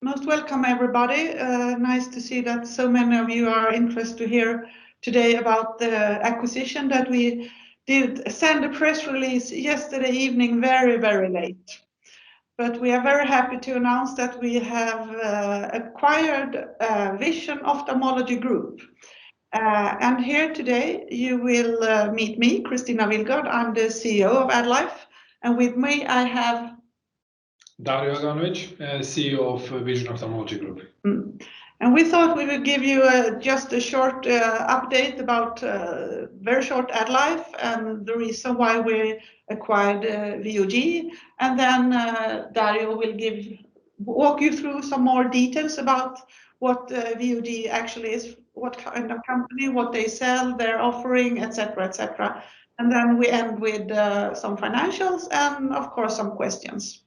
Most welcome, everybody. Nice to see that so many of you are interested to hear today about the acquisition that we did send a press release yesterday evening, very, very late. But we are very happy to announce that we have acquired Vision Ophthalmology Group. And here today you will meet me, Kristina Wilgård. I'm the CEO of AddLife. And with me I have Dario Aganovic, CEO of Vision Ophthalmology Group. And we thought we would give you just a short update about very short AddLife and the reason why we acquired VOG. And then Dario will walk you through some more details about what VOG actually is, what kind of company, what they sell, their offering, etc., etc. And then we end with some financials and, of course, some questions.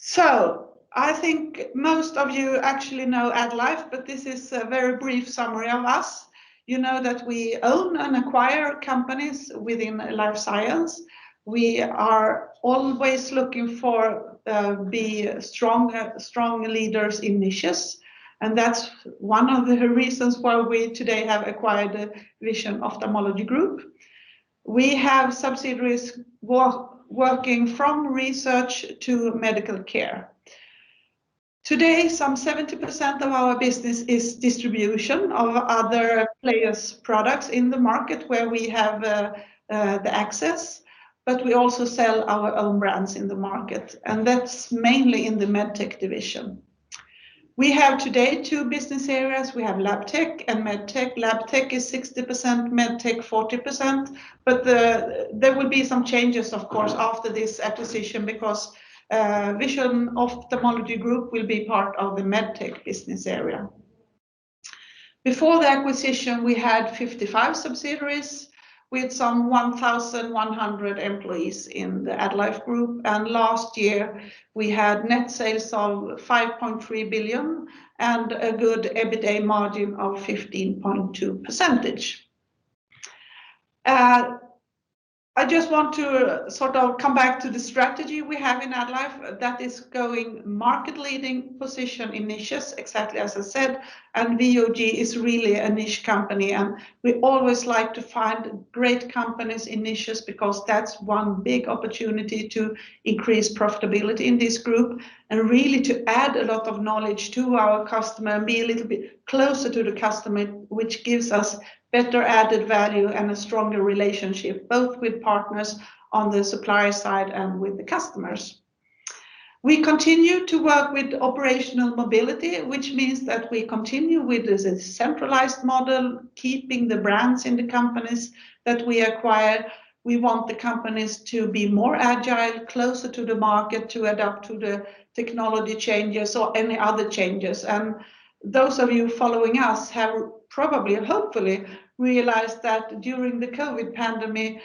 So I think most of you actually know AddLife, but this is a very brief summary of us. You know that we own and acquire companies within life science. We are always looking for be strong leaders in niches. And that's one of the reasons why we today have acquired the Vision Ophthalmology Group. We have subsidiaries working from research to medical care. Today, some 70% of our business is distribution of other players' products in the market where we have the access, but we also sell our own brands in the market, and that's mainly in the MedTech division. We have today two business areas. We have LabTech and MedTech. LabTech is 60%, MedTech 40%, but there will be some changes, of course, after this acquisition because Vision Ophthalmology Group will be part of the MedTech business area. Before the acquisition, we had 55 subsidiaries with some 1,100 employees in the AddLife Group. And last year, we had net sales of 5.3 billion and a good EBITDA margin of 15.2%. I just want to sort of come back to the strategy we have in AddLife that is going market leading position in niches, exactly as I said, and VOG is really a niche company, and we always like to find great companies in niches because that's one big opportunity to increase profitability in this group and really to add a lot of knowledge to our customer and be a little bit closer to the customer, which gives us better added value and a stronger relationship, both with partners on the supplier side and with the customers. We continue to work with operational mobility, which means that we continue with this centralized model, keeping the brands in the companies that we acquire. We want the companies to be more agile, closer to the market, to adapt to the technology changes or any other changes. And those of you following us have probably, hopefully, realized that during the COVID pandemic,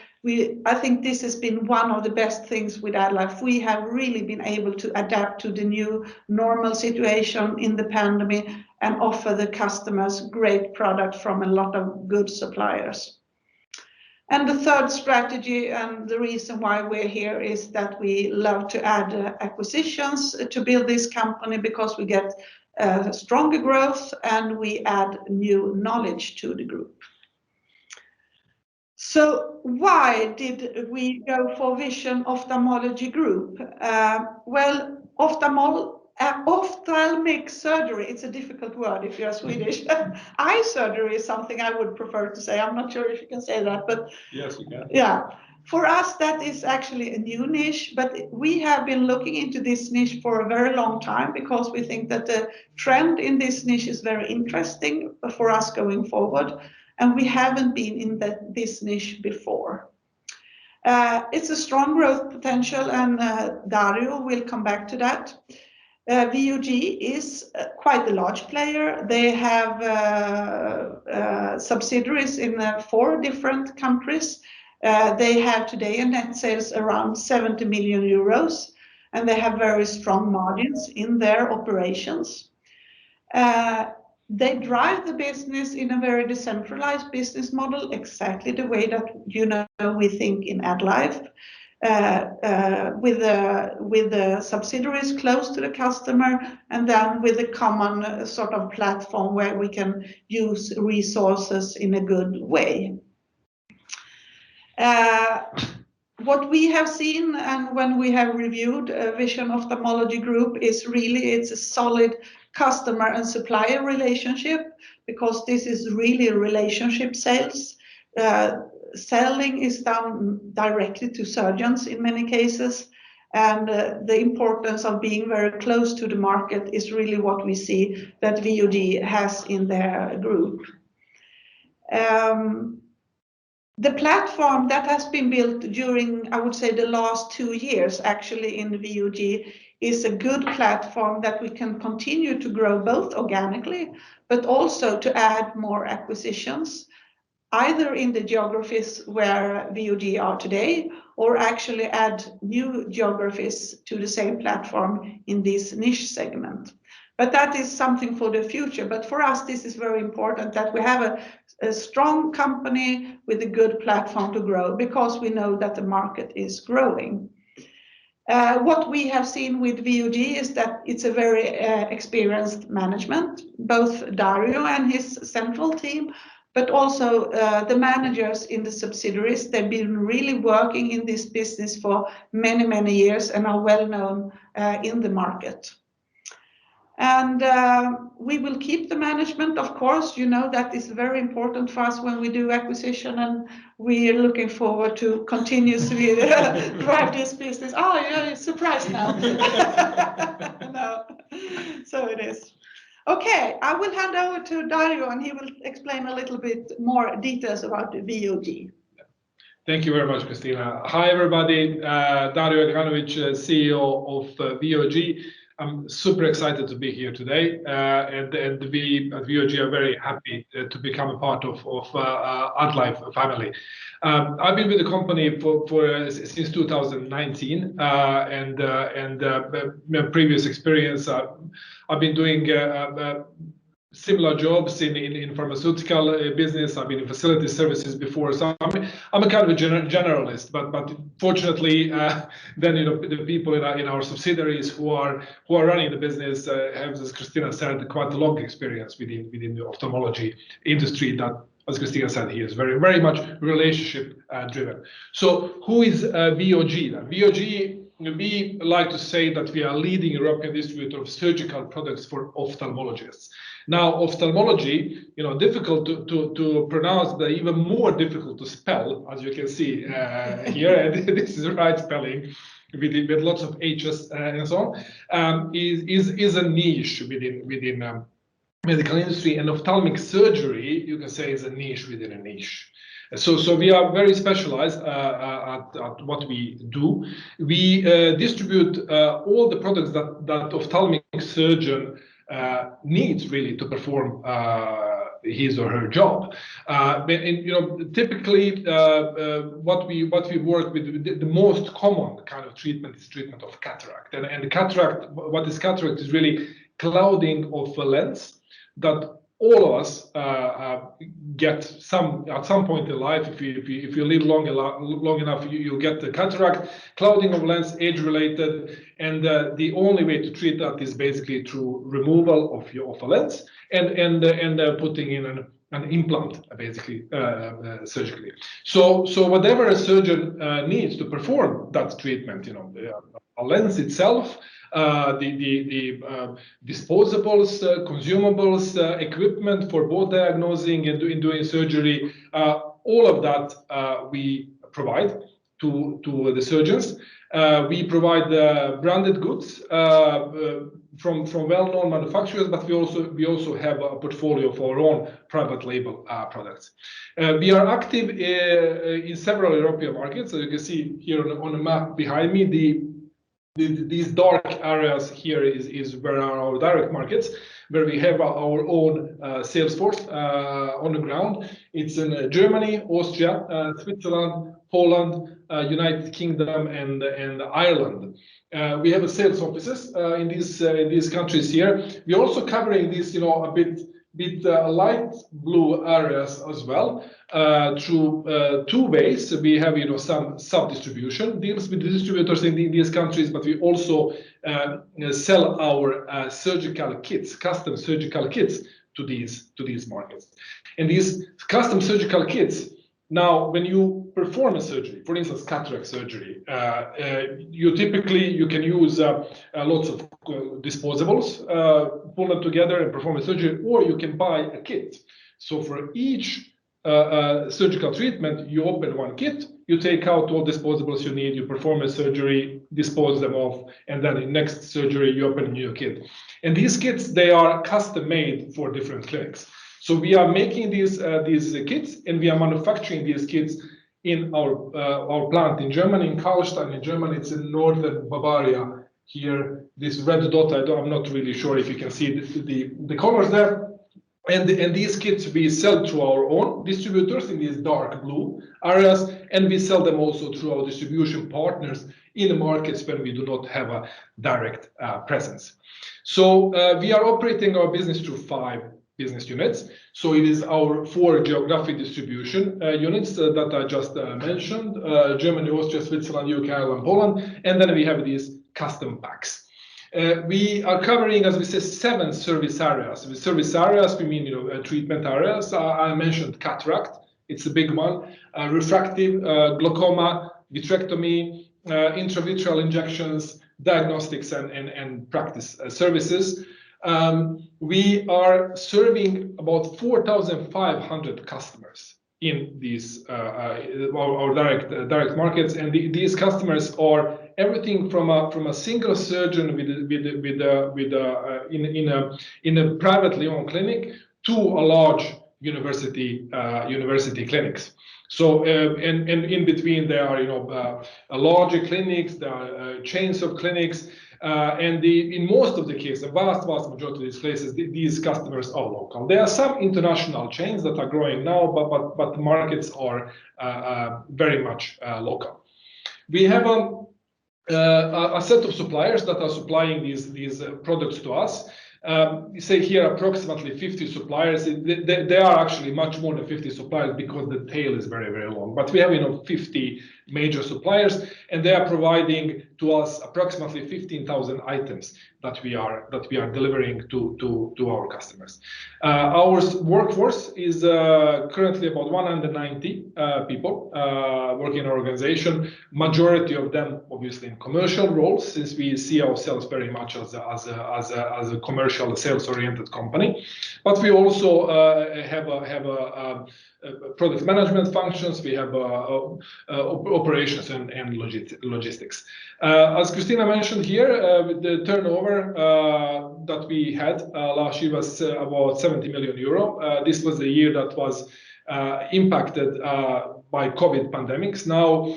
I think this has been one of the best things with AddLife. We have really been able to adapt to the new normal situation in the pandemic and offer the customers great product from a lot of good suppliers. And the third strategy and the reason why we're here is that we love to add acquisitions to build this company because we get stronger growth and we add new knowledge to the group. So why did we go for Vision Ophthalmology Group? Well, ophthalmic surgery, it's a difficult word if you're Swedish. Eye surgery is something I would prefer to say. I'm not sure if you can say that, but yes, you can. Yeah. For us, that is actually a new niche, but we have been looking into this niche for a very long time because we think that the trend in this niche is very interesting for us going forward, and we haven't been in this niche before. It's a strong growth potential, and Dario will come back to that. VOG is quite a large player. They have subsidiaries in 4 different countries. They have today a net sales around 70 million euros, and they have very strong margins in their operations. They drive the business in a very decentralized business model, exactly the way that we think in AddLife. with the subsidiaries close to the customer, and then with a common sort of platform where we can use resources in a good way. What we have seen, and when we have reviewed Vision Ophthalmology Group, is really it's a solid customer and supplier relationship, because this is really relationship sales. Selling is done directly to surgeons in many cases, and the importance of being very close to the market is really what we see that VOG has in their group. The platform that has been built during, I would say, the last 2 years actually in VOG is a good platform that we can continue to grow both organically, but also to add more acquisitions, either in the geographies where VOG are today, or actually add new geographies to the same platform in this niche segment. But that is something for the future. But for us, this is very important that we have a strong company with a good platform to grow, because we know that the market is growing. What we have seen with VOG is that it's a very experienced management, both Dario and his central team, but also the managers in the subsidiaries. They've been really working in this business for many, many years and are well known in the market. And we will keep the management, of course. You know, that is very important for us when we do acquisition, and we are looking forward to continuously drive this business. Oh, you're surprised now. No, so it is. Okay, I will hand over to Dario, and he will explain a little bit more details about the VOG. Thank you very much, Christina. Hi, everybody. Dario Aganovic, CEO of VOG. I'm super excited to be here today, and we at VOG are very happy to become a part of AddLife family. I've been with the company since 2019, and my previous experience, I've been doing similar jobs in pharmaceutical business. I've been in facility services before, so I'm a kind of a generalist. But fortunately, then the people in our subsidiaries who are running the business have, as Christina said, quite a long experience within the ophthalmology industry. That, as Christina said, he is very much relationship driven. So who is VOG then? VOG, we like to say that we are leading European distributor of surgical products for ophthalmologists. Now, ophthalmology, difficult to pronounce, but even more difficult to spell, as you can see here. And this is the right spelling with lots of H's and so on. Is a niche within medical industry, and ophthalmic surgery, you can say, is a niche within a niche. So we are very specialized at what we do. We distribute all the products that ophthalmic surgeon needs really to perform his or her job. Typically, what we work with, the most common kind of treatment is treatment of cataract. And the cataract, what is cataract is really clouding of a lens that all of us get at some point in life. If you live long enough, you get the cataract, clouding of lens, age-related, and the only way to treat that is basically through removal of a lens and putting in an implant, basically surgically. So whatever a surgeon needs to perform that treatment, a lens itself, the disposables, consumables, equipment for both diagnosing and doing surgery, all of that we provide to the surgeons. We provide branded goods from well-known manufacturers, but we also have a portfolio of our own private label products. We are active in several European markets. So you can see here on the map behind me, these dark areas here is where are our direct markets, where we have our own sales force on the ground. It's in Germany, Austria, Switzerland, Poland, United Kingdom, and Ireland. We have sales offices in these countries here. We're also covering this, a with light blue areas as well, through 2 ways. We have, some sub-distribution deals with the distributors in these countries, but we also sell our surgical kits, custom surgical kits to these markets. And these custom surgical kits, now, when you perform a surgery, for instance, cataract surgery, you can use lots of disposables, pull them together and perform a surgery, or you can buy a kit. So for each surgical treatment, you open one kit, you take out all disposables you need, you perform a surgery, dispose them off, and then in next surgery, you open a new kit. And these kits, they are custom made for different clinics. So we are making these kits, and we are manufacturing these kits in our plant in Germany, in Karlstein, in Germany. It's in northern Bavaria. Here, this red dot, I'm not really sure if you can see the colors there. And these kits we sell through our own distributors in these dark blue areas, and we sell them also through our distribution partners in the markets when we do not have a direct presence. So we are operating our business through 5 business units. So it is our 4 geographic distribution units that I just mentioned, Germany, Austria, Switzerland, UK, Ireland, Poland, and then we have these custom packs. We are covering, as we say, 7 service areas. With service areas, we mean treatment areas. I mentioned cataract; it's a big one. Refractive, glaucoma, vitrectomy, intravitreal injections, diagnostics, and practice services. We are serving about 4,500 customers in these our direct markets, and these customers are everything from a single surgeon in a privately owned clinic to a large university clinics. So and in between there are larger clinics, there are chains of clinics, and in most of the cases, the vast majority of these places, these customers are local. There are some international chains that are growing now, but the markets are very much local. We have a set of suppliers that are supplying these products to us. You say here approximately 50 suppliers. There are actually much more than 50 suppliers because the tail is very, very long. But we have 50 major suppliers, and they are providing to us approximately 15,000 items that we are delivering to our customers. Our workforce is currently about 190 people working in our organization. Majority of them, obviously, in commercial roles, since we see ourselves very much as a commercial sales-oriented company. But we also have product management functions. We have operations and logistics. As Christina mentioned here, with the turnover that we had last year was about 70 million euro. This was the year that was impacted by COVID pandemics. Now,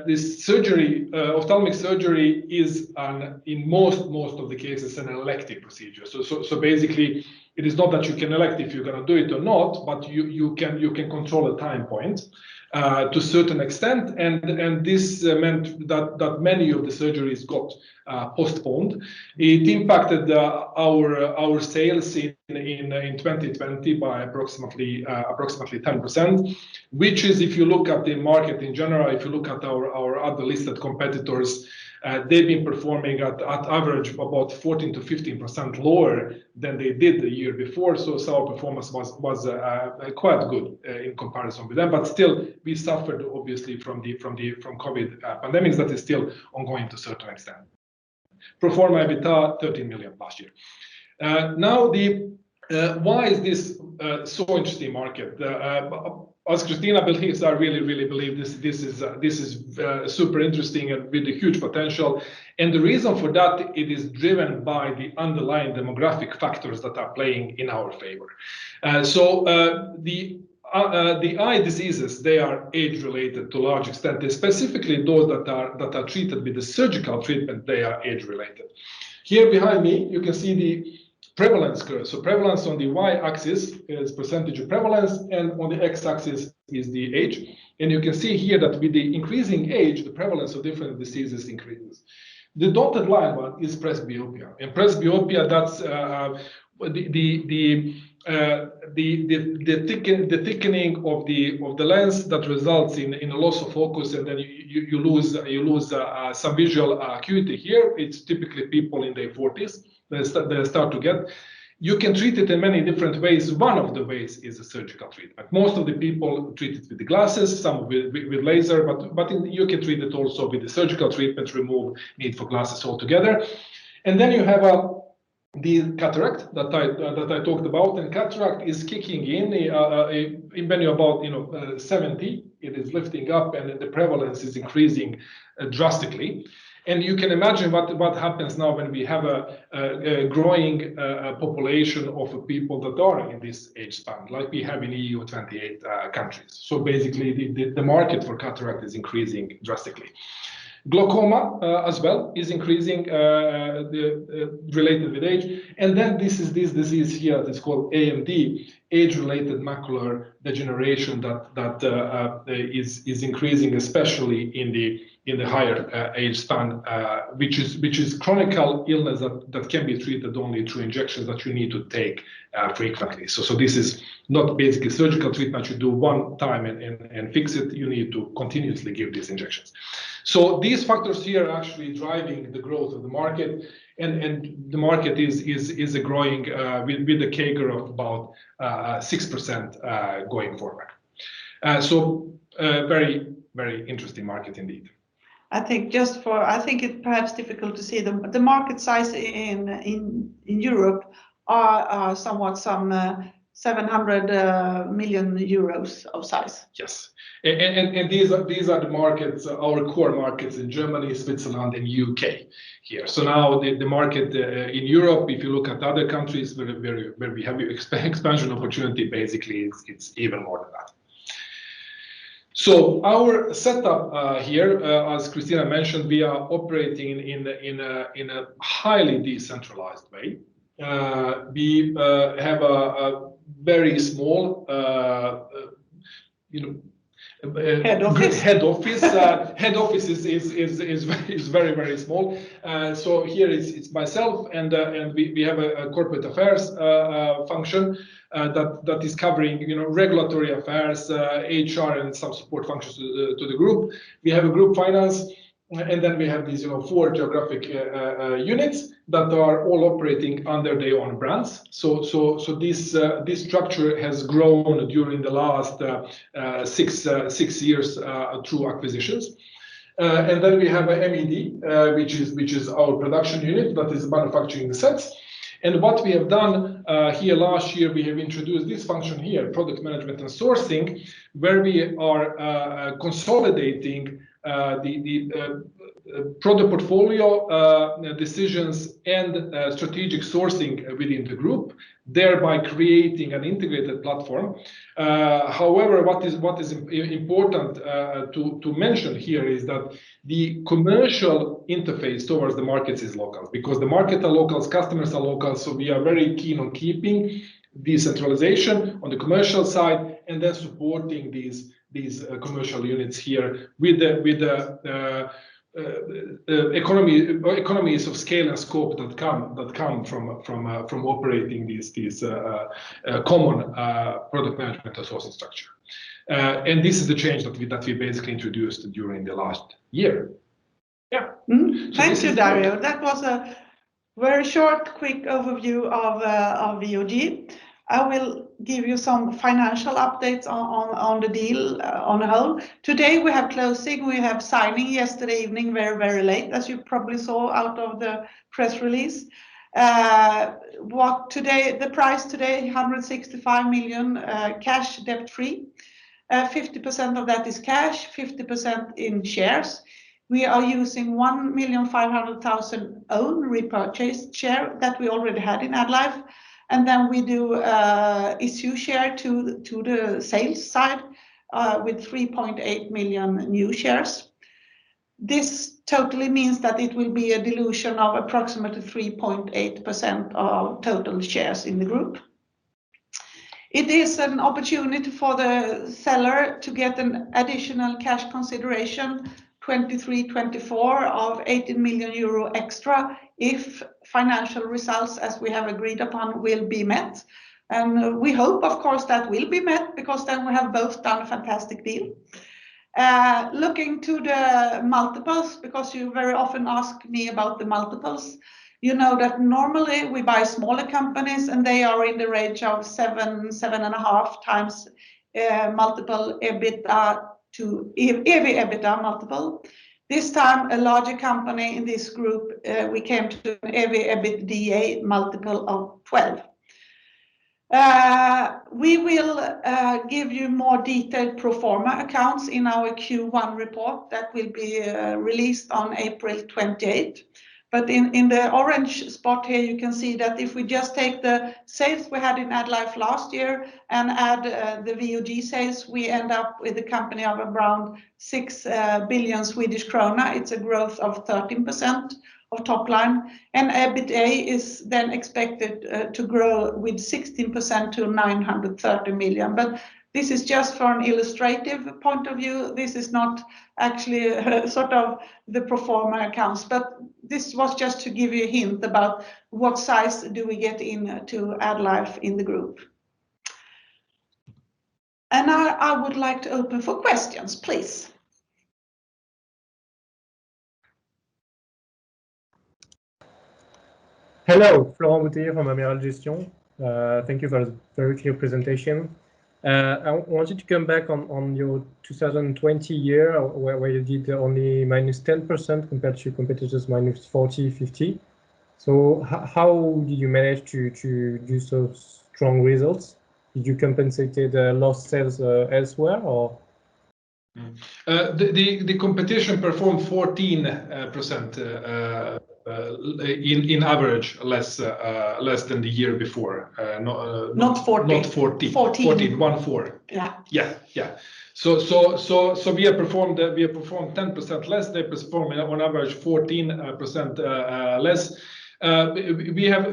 this surgery, ophthalmic surgery, is in most of the cases an elective procedure. So basically, it is not that you can elect if you're going to do it or not, but you can control a time point to a certain extent, and this meant that many of the surgeries got postponed. It impacted our sales in 2020 by approximately 10%, which is, if you look at the market in general, if you look at our other listed competitors, they've been performing at average about 14 to 15% lower than they did the year before. So our performance was quite good in comparison with them. But still, we suffered obviously from COVID pandemics that is still ongoing to a certain extent. Pro forma EBITDA 13 million last year. Now, why is this so interesting market? As Christina believes, I really believe this is super interesting and with a huge potential. And the reason for that, it is driven by the underlying demographic factors that are playing in our favor. The eye diseases, they are age-related to a large extent, and specifically those that are treated with the surgical treatment, they are age-related. Here behind me, you can see the prevalence curve. So prevalence on the y-axis is percentage of prevalence, and on the x-axis is the age. And you can see here that with the increasing age, the prevalence of different diseases increases. The dotted line one is presbyopia. And presbyopia, that's the thickening of the lens that results in a loss of focus, and then you lose some visual acuity here. It's typically people in their 40s they start to get. You can treat it in many different ways. One of the ways is a surgical treatment. Most of the people treat it with the glasses, some with laser, but you can treat it also with the surgical treatment, remove need for glasses altogether. And then you have the cataract that I talked about, and cataract is kicking in when you're about 70. It is lifting up, and the prevalence is increasing drastically. And you can imagine what happens now when we have a growing population of people that are in this age span, like we have in EU 28 countries. So basically, the market for cataract is increasing drastically. Glaucoma as well is increasing related with age. And then this disease here that's called AMD, age-related macular degeneration, that is increasing, especially in the higher age span, which is chronic illness that can be treated only through injections that you need to take frequently. So this is not basically surgical treatment you do one time and fix it. You need to continuously give these injections. So these factors here are actually driving the growth of the market, and the market is growing with a CAGR of about 6% going forward. So very, very interesting market indeed. I think it's perhaps difficult to see the market size in Europe are somewhat some 700 million euros of size. Yes, and these are the markets, our core markets in Germany, Switzerland, and UK here. So now the market in Europe, if you look at other countries where we have expansion opportunity, basically it's even more than that. So our setup here, as Christina mentioned, we are operating in a highly decentralized way. We have a very small, head office. Head office is very, very small. So here it's myself, and we have a corporate affairs function that is covering regulatory affairs, HR, and some support functions to the group. We have a group finance, and then we have these 4 geographic units that are all operating under their own brands. So this structure has grown during the last 6 years through acquisitions. And then we have a MED, which is our production unit that is manufacturing the sets. And what we have done here last year, we have introduced this function here, product management and sourcing, where we are consolidating the product portfolio decisions and strategic sourcing within the group, thereby creating an integrated platform. However, what is important to mention here is that the commercial interface towards the markets is local, because the market are locals, customers are local, so we are very keen on keeping decentralization on the commercial side, and then supporting these commercial units here with the economies of scale and scope that come from operating these common product management and sourcing structure. And this is the change that we basically introduced during the last year. Yeah. Thank you, Dario. That was a very short, quick overview of VOG. I will give you some financial updates on the deal on a whole. Today we have closing, we have signing yesterday evening, very, very late, as you probably saw out of the press release. The price today, 165 million, cash, debt-free. 50% of that is cash, 50% in shares. We are using 1,500,000 own repurchased share that we already had in AddLife. And then we do issue share to the sales side with 3.8 million new shares. This totally means that it will be a dilution of approximately 3.8% of total shares in the group. It is an opportunity for the seller to get an additional cash consideration, 23-24 of 18 million euro extra if financial results, as we have agreed upon, will be met. And we hope, of course, that will be met, because then we have both done a fantastic deal. Looking to the multiples, because you very often ask me about the multiples. You know that normally we buy smaller companies and they are in the range of 7.5 times multiple EBITDA to EV/EBITDA multiple. This time, a larger company in this group, we came to an EV/EBITDA multiple of 12. We will give you more detailed pro forma accounts in our Q1 report that will be released on April 28th. But in the orange spot here, you can see that if we just take the sales we had in AddLife last year and add the VOG sales, we end up with a company of around 6 billion Swedish krona. It's a growth of 13% of top line, and EBITDA is then expected to grow with 16% to 930 million. But this is just for an illustrative point of view. This is not actually sort of the pro forma accounts, but this was just to give you a hint about what size do we get into AddLife in the group. And I would like to open for questions, please. Hello, Florent Bouteiller from Amiral Gestion. Thank you for the very clear presentation. I wanted to come back on your 2020 year, where you did only -10% compared to competitors -40, 50. So how did you manage to do so strong results? Did you compensate lost sales elsewhere, or? The competition performed 14% in average less than the year before. Not 40. Not 40. 14. 14. Yeah. So we have performed 10% less. They perform on average 14% less.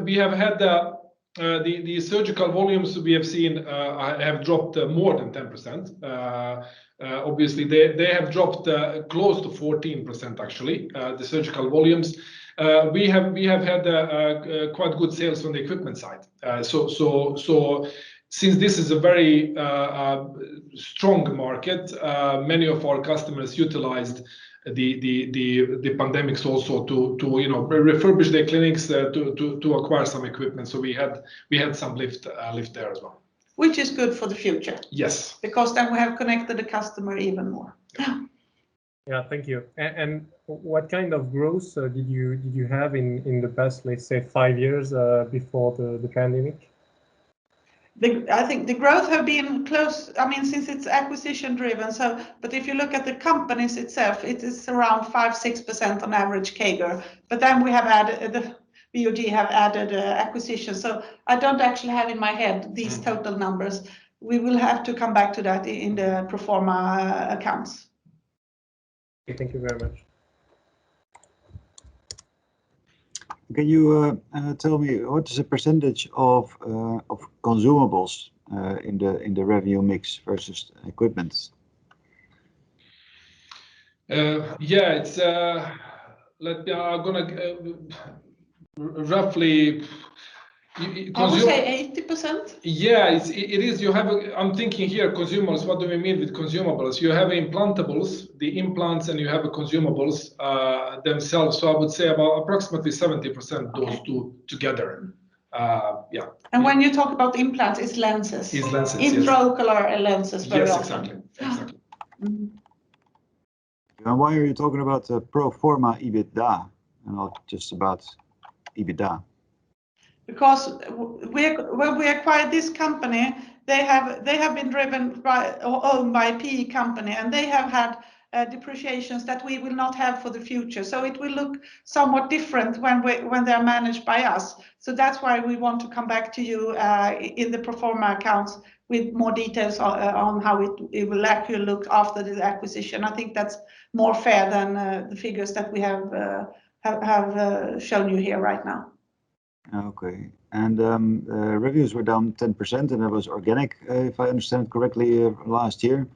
We have had the surgical volumes we have seen have dropped more than 10%. Obviously, they have dropped close to 14% actually. The surgical volumes. We have had quite good sales on the equipment side. So since this is a very strong market, many of our customers utilized the pandemics also to refurbish their clinics, to acquire some equipment. So we had some lift there as well. Which is good for the future. Yes. Because then we have connected the customer even more. Yeah, thank you. And what kind of growth did you have in the past, let's say, 5 years before the pandemic? I think the growth have been close. I mean, since it's acquisition driven. So, but if you look at the companies itself, it is around 5-6% on average CAGR. But then we have added the VOG have added acquisitions. So I don't actually have in my head these total numbers. We will have to come back to that in the pro forma accounts. Thank you very much. Can you tell me what is the percentage of consumables in the revenue mix versus equipment? Yeah, it's I'm gonna roughly. I would say 80%. Yeah, it is. You have. I'm thinking here, consumables. What do we mean with consumables? You have implantables, the implants, and you have the consumables themselves. So I would say about approximately 70%. Those two together. Yeah. And when you talk about implants, it's lenses. It's lenses. Intraocular lenses. Very yes, often. exactly. And why are you talking about pro forma EBITDA and not just about EBITDA? Because when we acquired this company, they have been driven by or owned by a PE company, and they have had depreciations that we will not have for the future. So it will look somewhat different when they are managed by us. So that's why we want to come back to you in the pro forma accounts with more details on how it will actually look after the acquisition. I think that's more fair than the figures that we have shown you here right now. Okay, and revenues were down 10%, and that was organic, if I understand correctly, last year.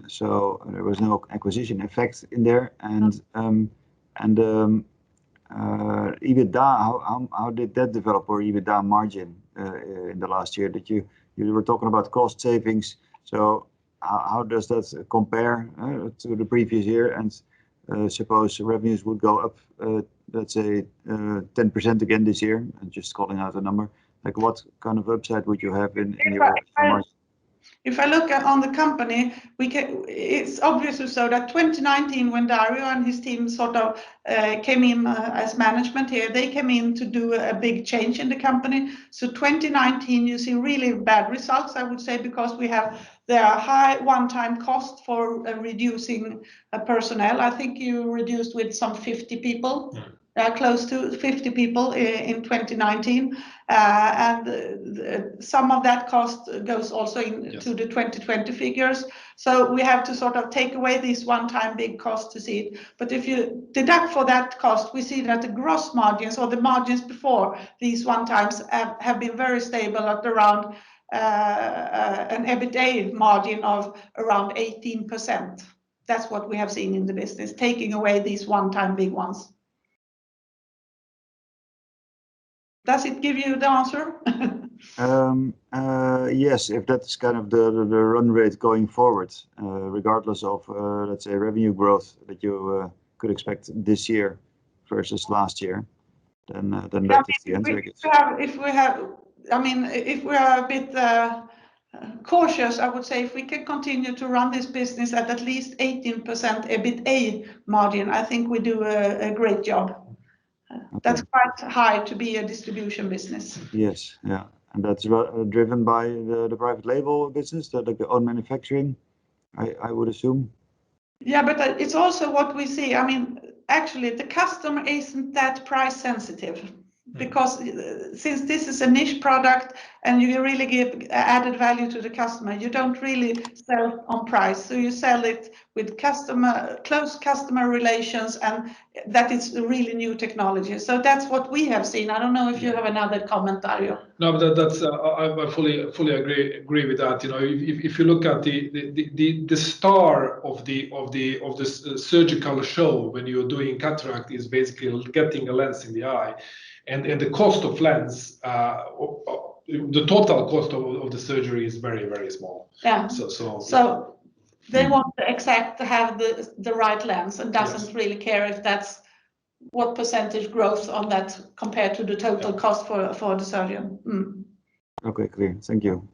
So there was no acquisition effect in there. And EBITDA, how did that develop, or EBITDA margin in the last year? That you were talking about cost savings. So how does that compare to the previous year? And suppose revenues would go up, let's say 10% again this year, and just calling out a number. Like what kind of upside would you have in your margin? If I look on the company, it's obviously so that 2019, when Dario and his team sort of came in as management here, they came in to do a big change in the company. So 2019, you see really bad results, I would say, because there are high one-time cost for reducing personnel. I think you reduced with some 50 people. Close to 50 people in 2019, and some of that cost goes also into the 2020 figures. So we have to sort of take away these one-time big costs to see it. But if you deduct for that cost, we see that the gross margins, or the margins before these one-times, have been very stable at around an EBITDA margin of around 18%. That's what we have seen in the business, taking away these one-time big ones. Does it give you the answer? Yes, if that's kind of the run rate going forward, regardless of, let's say, revenue growth that you could expect this year versus last year, then that is the answer, I guess. If we are a bit cautious, I would say if we can continue to run this business at least 18% EBITDA margin, I think we do a great job. Okay. That's quite high to be a distribution business. Yes, yeah. And that's driven by the private label business, like the own manufacturing, I would assume. Yeah, but it's also what we see. I mean, actually, the customer isn't that price sensitive, because since this is a niche product and you really give added value to the customer, you don't really sell on price. So you sell it with close customer relations, and that is really new technology. So that's what we have seen. I don't know if you have another comment, Dario. No, but that's I fully agree with that. You know, if you look at the star of the surgical show when you're doing cataract is basically getting a lens in the eye. And the cost of lens, the total cost of the surgery is very, very small. Yeah. So they want to have the right lens, and doesn't really care if that's what percentage growth on that compared to the total cost for the surgeon. Okay, clear. Thank you.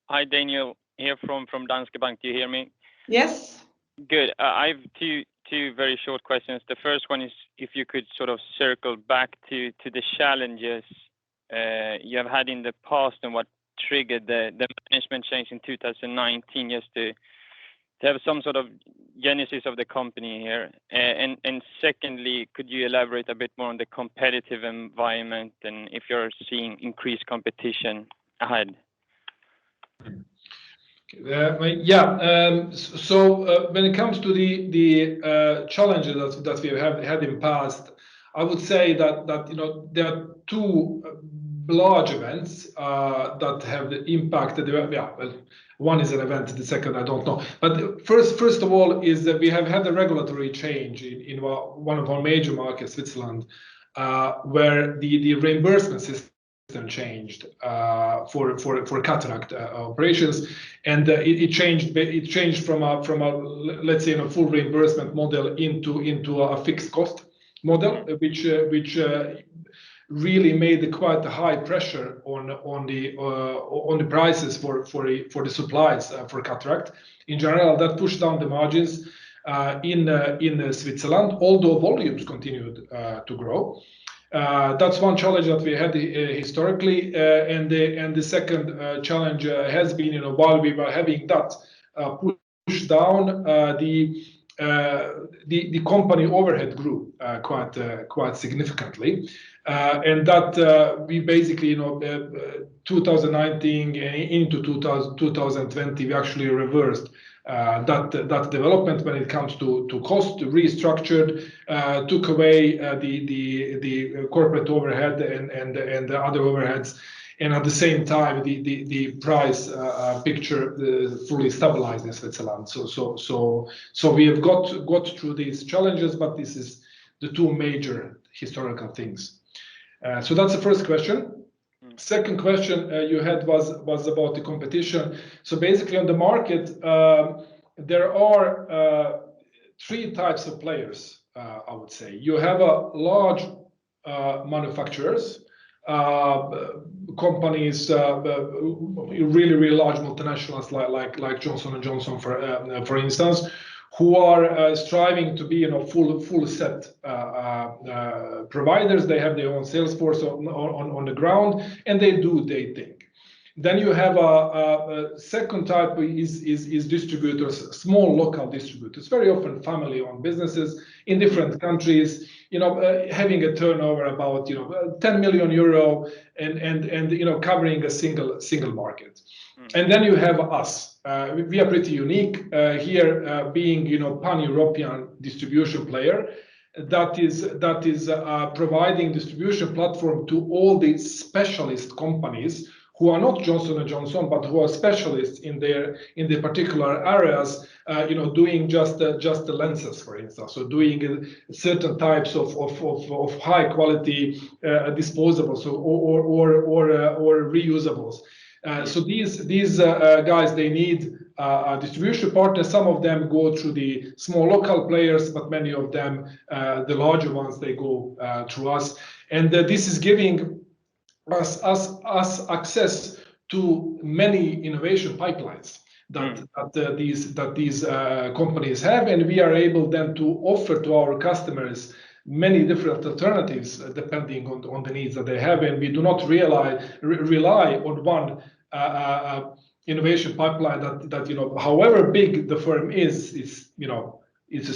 Hi, Daniel here from Danske Bank. Do you hear me? Yes. Good. I have two very short questions. The first one is if you could sort of circle back to the challenges you have had in the past and what triggered the management change in 2019, just to have some sort of genesis of the company here. And secondly, could you elaborate a bit more on the competitive environment and if you're seeing increased competition ahead? So when it comes to the challenges that we have had in past, I would say that you know there are two large events that have impacted. One is an event, the second I don't know. But first of all is that we have had a regulatory change in one of our major markets, Switzerland, where the reimbursement system changed for cataract operations, and it changed from a let's say a full reimbursement model into a fixed cost model, which really made quite a high pressure on the prices for the supplies for cataract. In general, that pushed down the margins in Switzerland, although volumes continued to grow. That's one challenge that we had historically, and the second challenge has been, you know, while we were having that push down, the company overhead grew quite significantly, and that we basically, you know, 2019 into 2020, we actually reversed that development when it comes to cost, restructured, took away the corporate overhead and the other overheads, and at the same time the price picture fully stabilized in Switzerland. So we have got through these challenges, but this is the two major historical things. So that's the first question. Second question you had was about the competition. So basically on the market, there are three types of players, I would say. You have a large manufacturers, companies, really large multinationals like Johnson & Johnson, for instance, who are striving to be full set providers. They have their own sales force on the ground, and they do their thing. Then you have a second type is distributors, small local distributors, very often family-owned businesses in different countries, having a turnover about 10 million euro and covering a single market. And then you have us. We are pretty unique here, being pan-European distribution player that is providing distribution platform to all the specialist companies who are not Johnson & Johnson, but who are specialists in the particular areas, doing just the lenses, for instance, so doing certain types of high quality disposables or reusables. So these guys, they need a distribution partner. Some of them go through the small local players, but many of them, the larger ones, they go through us, and this is giving us access to many innovation pipelines that these companies have, and we are able then to offer to our customers many different alternatives depending on the needs that they have, and we do not rely on one innovation pipeline that however big the firm is, it's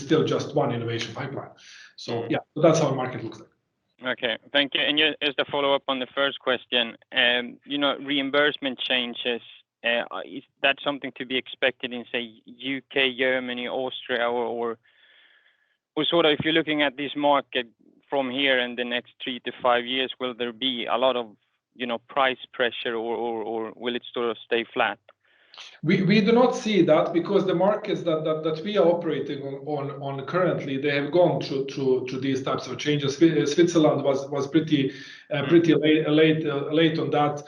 still just one innovation pipeline. So yeah, so that's how the market looks like. Okay, thank you. And as a follow-up on the first question, reimbursement changes, is that something to be expected in, say, UK, Germany, Austria, or sort of, if you're looking at this market from here in the next 3 to 5 years, will there be a lot of, price pressure, or will it sort of stay flat? We do not see that, because the markets that we are operating on currently, they have gone through these types of changes. Switzerland was pretty late on that.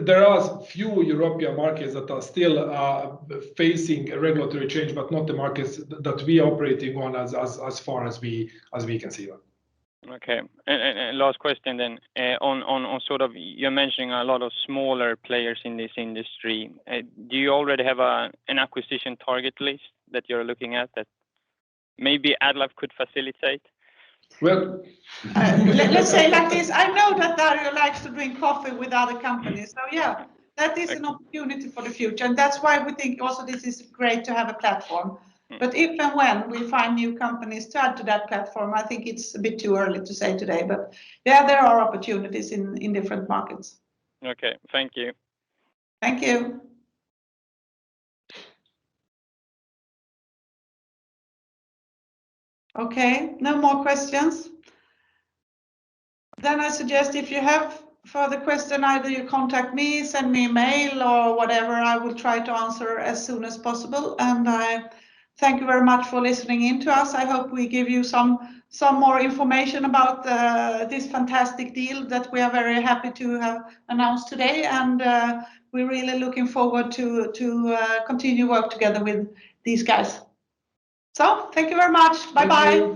There are few European markets that are still facing a regulatory change, but not the markets that we are operating on as far as we can see them. Okay, and last question then, on sort of, you're mentioning a lot of smaller players in this industry. Do you already have an acquisition target list that you're looking at that maybe AddLife could facilitate? Well, let's say like this. I know that Dario likes to drink coffee with other companies. So yeah, that is an opportunity for the future. And that's why we think also this is great to have a platform. But if and when we find new companies to add to that platform, I think it's a bit too early to say today. But yeah, there are opportunities in different markets. Okay, thank you. Thank you. Okay, no more questions. Then I suggest if you have further question, either you contact me, send me a mail or whatever, I will try to answer as soon as possible. And I thank you very much for listening in to us. I hope we give you some more information about this fantastic deal that we are very happy to have announced today. And we're really looking forward to continue work together with these guys. So thank you very much. Bye-bye.